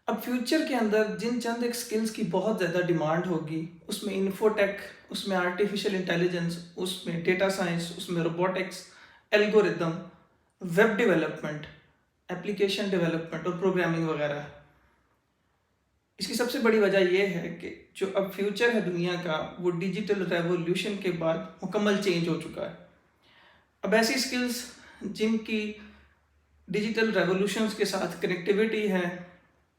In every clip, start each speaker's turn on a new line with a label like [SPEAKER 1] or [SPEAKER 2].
[SPEAKER 1] اب فیوچر کے اندر جن چند ایک سکلز کی بہت زیادہ ڈیمانڈ ہوگی، اس میں انفوٹیک، اس میں آرٹیفیشیل انٹیلیجنس، اس میں ڈیٹا سائنس، اس میں robotics, algorithm, web development, application development اور پروگرامنگ وغیرہ ہے۔ اس کی سب سے بڑی وجہ یہ ہے کہ جو اب فیوچر ہے دنیا کا، وہ ڈیجیٹل ریولوشن کے بعد مکمل چینج ہو چکا ہے۔ اب ایسی سکلز جن کی ڈیجیٹل ریولوشنز کے ساتھ کنیکٹیوٹی ہے،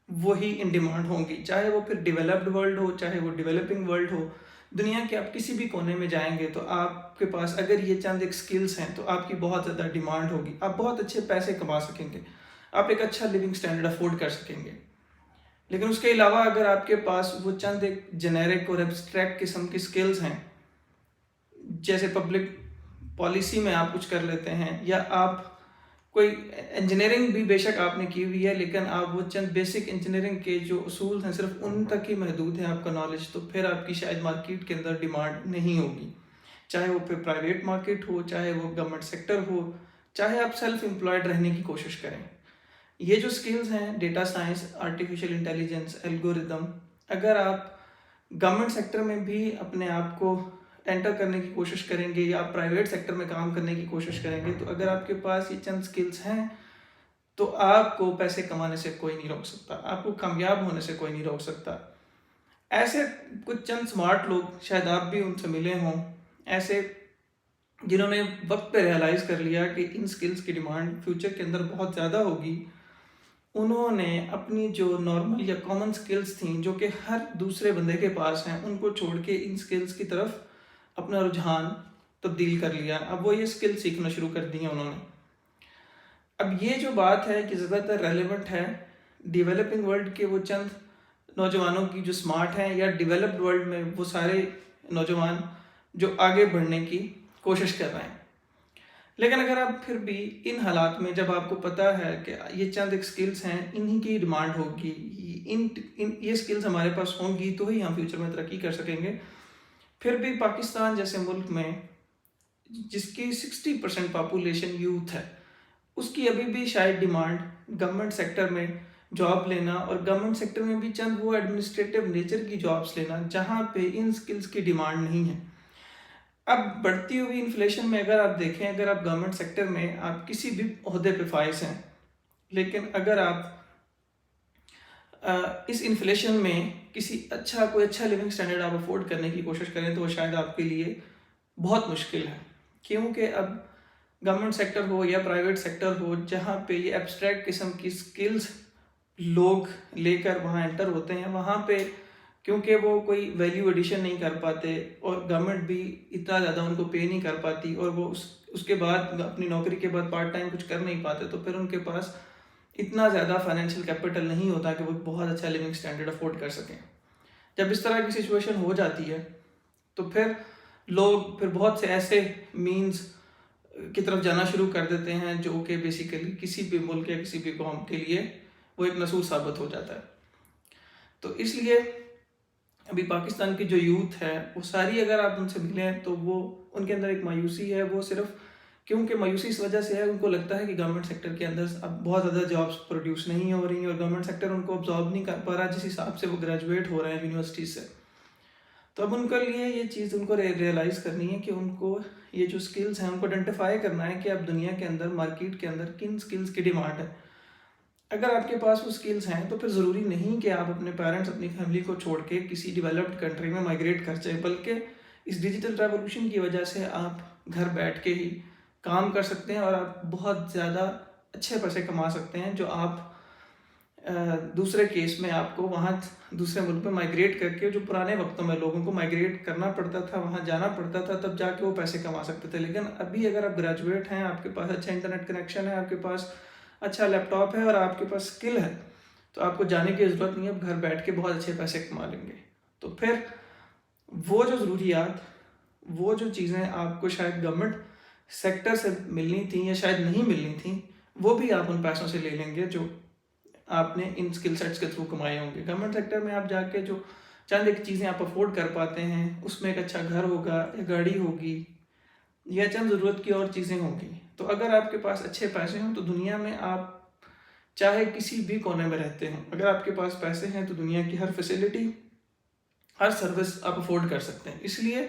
[SPEAKER 1] وہی ان ڈیمانڈ ہوں گی، چاہے وہ پھر ڈیولپڈ ورلڈ ہو، چاہے وہ ڈیولپنگ ورلڈ ہو۔ دنیا کے آپ کسی بھی کونے میں جائیں گے تو آپ کے پاس اگر یہ چند ایک سکلز ہیں تو آپ کی بہت زیادہ ڈیمانڈ ہوگی، آپ بہت اچھے پیسے کما سکیں گے، آپ ایک اچھا لیونگ سٹینڈرڈ افورڈ کر سکیں گے۔ لیکن اس کے علاوہ اگر آپ کے پاس وہ چند ایک جنیرک اور ایبسٹریکٹ قسم کی سکلز ہیں، جیسے پبلک پالیسی میں آپ کچھ کر لیتے ہیں، یا آپ کوئی انجینئرنگ بھی بے شک آپ نے کی ہوئی ہے لیکن آپ وہ چند بیسک انجینئرنگ کے جو اصول ہیں صرف ان تک ہی محدود ہیں آپ کا نالج، تو پھر آپ کی شاید مارکیٹ کے اندر ڈیمانڈ نہیں ہوگی، چاہے وہ پھر پرائیویٹ مارکیٹ ہو، چاہے وہ گورنمنٹ سیکٹر ہو، چاہے آپ سیلف امپلائڈ رہنے کی کوشش کریں۔ یہ جو سکلز ہیں، data science, artificial intelligence, algorithm, اگر آپ گورنمنٹ سیکٹر میں بھی اپنے آپ کو انٹر کرنے کی کوشش کریں گے یا آپ پرائیویٹ سیکٹر میں کام کرنے کی کوشش کریں گے، تو اگر آپ کے پاس یہ چند سکلز ہیں تو آپ کو پیسے کمانے سے کوئی نہیں روک سکتا، آپ کو کامیاب ہونے سے کوئی نہیں روک سکتا۔ ایسے کچھ چند سمارٹ لوگ، شاید آپ بھی ان سے ملے ہوں، ایسے جنہوں نے وقت پہ ریئلائز کر لیا کہ ان سکلز کی ڈیمانڈ فیوچر کے اندر بہت زیادہ ہوگی، انہوں نے اپنی جو نارمل یا کامن سکلز تھیں جو کہ ہر دوسرے بندے کے پاس ہیں، ان کو چھوڑ کے ان سکلز کی طرف اپنا رجحان تبدیل کر لیا۔ اب وہ یہ سکل سیکھنا شروع کر دی ہیں انہوں نے۔ اب یہ جو بات ہے کہ زیادہ تر ریلیونٹ ہے ڈیولپنگ ورلڈ کے وہ چند نوجوانوں کی جو سمارٹ ہیں، یا ڈیولپڈ ورلڈ میں وہ سارے نوجوان جو آگے بڑھنے کی کوشش کر رہے ہیں۔ لیکن اگر آپ پھر بھی ان حالات میں، جب آپ کو پتہ ہے کہ یہ چند ایک سکلز ہیں، انہی کی ڈیمانڈ ہوگی، یہ سکلز ہمارے پاس ہوں گی تو ہی ہم فیوچر میں ترقی کر سکیں گے، پھر بھی پاکستان جیسے ملک میں جس کی 60% پاپولیشن یوتھ ہے، اس کی ابھی بھی شاید ڈیمانڈ گورنمنٹ سیکٹر میں جاب لینا، اور گورنمنٹ سیکٹر میں بھی چند وہ ایڈمنسٹریٹو نیچر کی جابس لینا جہاں پہ ان سکلز کی ڈیمانڈ نہیں ہے۔ اب بڑھتی ہوئی انفلیشن میں اگر آپ دیکھیں، اگر آپ گورنمنٹ سیکٹر میں آپ کسی بھی عہدے پہ فائز ہیں، لیکن اگر آپ اس انفلیشن میں کوئی اچھا لیونگ سٹینڈرڈ آپ افورڈ کرنے کی کوشش کریں تو وہ شاید آپ کے لیے بہت مشکل ہے، کیونکہ اب گورنمنٹ سیکٹر ہو یا پرائیویٹ سیکٹر ہو، جہاں پہ یہ ایبسٹریکٹ قسم کی سکلز لوگ لے کر وہاں انٹر ہوتے ہیں، وہاں پہ کیونکہ وہ کوئی ویلیو ایڈیشن نہیں کر پاتے، اور گورنمنٹ بھی اتنا زیادہ ان کو پے نہیں کر پاتی، اور وہ اس کے بعد اپنی نوکری کے بعد پارٹ ٹائم کچھ کر نہیں پاتے، تو پھر ان کے پاس اتنا زیادہ فائنینشیل کیپٹل نہیں ہوتا کہ وہ بہت اچھا لیونگ سٹینڈرڈ افورڈ کر سکیں۔ جب اس طرح کی سچویشن ہو جاتی ہے تو پھر لوگ بہت سے ایسے مینز کی طرف جانا شروع کر دیتے ہیں جو کہ بیسیکلی کسی بھی ملک یا کسی بھی قوم کے لیے وہ ایک نصور ثابت ہو جاتا ہے۔ تو اس لیے ابھی پاکستان کی جو یوتھ ہے وہ ساری، اگر آپ ان سے ملیں تو وہ ان کے اندر ایک مایوسی ہے، وہ صرف کیونکہ مایوسی اس وجہ سے ہے، ان کو لگتا ہے کہ گورنمنٹ سیکٹر کے اندر اب بہت زیادہ جابس پروڈیوس نہیں ہو رہی ہیں، اور گورنمنٹ سیکٹر ان کو ابزارب نہیں کر پا رہا جس حساب سے وہ گریجویٹ ہو رہے ہیں یونیورسٹی سے۔ تو اب ان کے لیے یہ چیز ان کو ریئلائز کرنی ہے کہ ان کو یہ جو سکلز ہیں ان کو آئیڈینٹیفائی کرنا ہے کہ اب دنیا کے اندر، مارکیٹ کے اندر کن سکلز کی ڈیمانڈ ہے۔ اگر آپ کے پاس وہ سکلز ہیں تو پھر ضروری نہیں کہ آپ اپنے پیرنٹس، اپنی فیملی کو چھوڑ کے کسی ڈیولپڈ کنٹری میں مائگریٹ کر جائیں، بلکہ اس ڈیجیٹل ریولوشن کی وجہ سے آپ گھر بیٹھ کے ہی کام کر سکتے ہیں، اور آپ بہت زیادہ اچھے پیسے کما سکتے ہیں، جو آپ دوسرے کیس میں آپ کو وہاں دوسرے ملک میں مائگریٹ کر کے، جو پرانے وقتوں میں لوگوں کو مائگریٹ کرنا پڑتا تھا، وہاں جانا پڑتا تھا، تب جا کے وہ پیسے کما سکتے تھے۔ لیکن ابھی اگر آپ گریجویٹ ہیں، آپ کے پاس اچھا انٹرنیٹ کنیکشن ہے، آپ کے پاس اچھا لیپ ٹاپ ہے، اور آپ کے پاس سکل ہے، تو آپ کو جانے کی ضرورت نہیں ہے، آپ گھر بیٹھ کے بہت اچھے پیسے کما لیں گے۔ تو پھر وہ جو ضروریات، وہ جو چیزیں آپ کو شاید گورنمنٹ سیکٹر سے ملنی تھیں یا شاید نہیں ملنی تھیں، وہ بھی آپ ان پیسوں سے لے لیں گے جو آپ نے ان سکل سیٹس کے تھرو کمائے ہوں گے۔ گورنمنٹ سیکٹر میں آپ جا کے جو چند ایک چیزیں آپ افورڈ کر پاتے ہیں، اس میں ایک اچھا گھر ہوگا یا گاڑی ہوگی یا چند ضرورت کی اور چیزیں ہوں گی، تو اگر آپ کے پاس اچھے پیسے ہوں تو دنیا میں آپ چاہے کسی بھی کونے میں رہتے ہوں. اگر آپ کے پاس پیسے ہیں تو دنیا کی ہر فیسلٹی، ہر سروس آپ افورڈ کر سکتے ہیں. اس لیے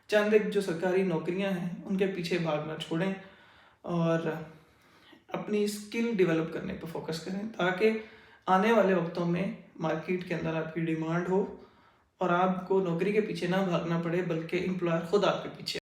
[SPEAKER 1] چند ایک جو سرکاری نوکریاں ہیں ان کے پیچھے بھاگنا چھوڑیں اور اپنی اسکل ڈیولپ کرنے پہ فوکس کریں، تاکہ آنے والے وقتوں میں مارکیٹ کے اندر آپ کی ڈیمانڈ ہو اور آپ کو نوکری کے پیچھے نہ بھاگنا پڑے، بلکہ امپلائر خود آپ کے پیچھے